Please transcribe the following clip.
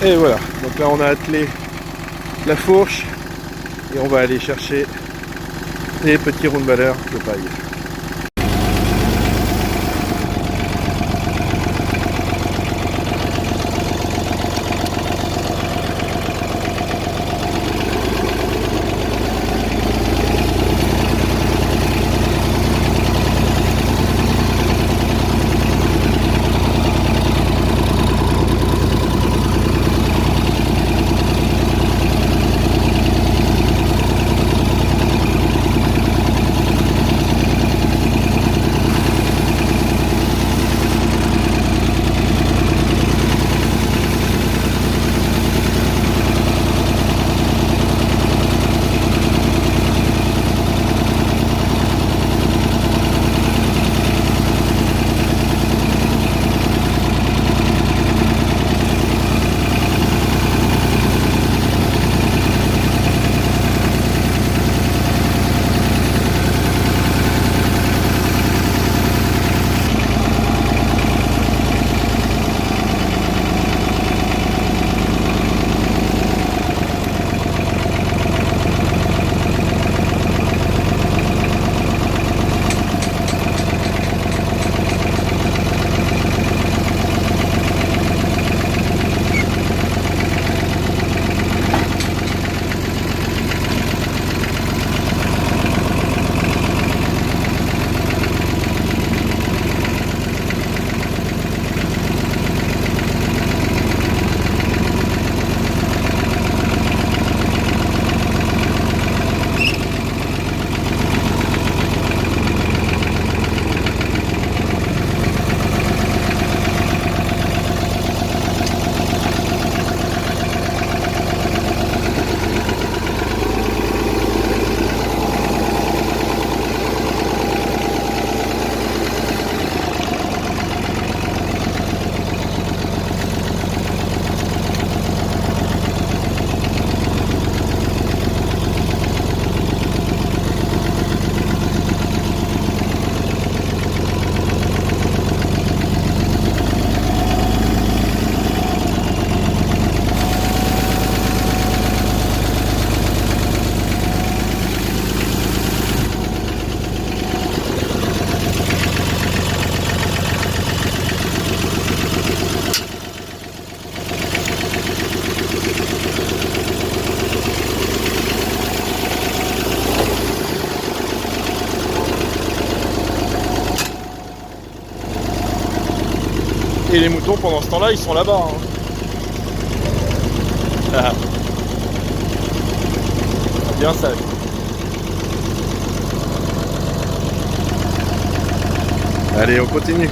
Et voilà, donc là on a attelé la fourche et on va aller chercher les petits roundballers de paille. Et les moutons pendant ce temps-là ils sont là-bas. Hein. Bien sage. Allez, on continue.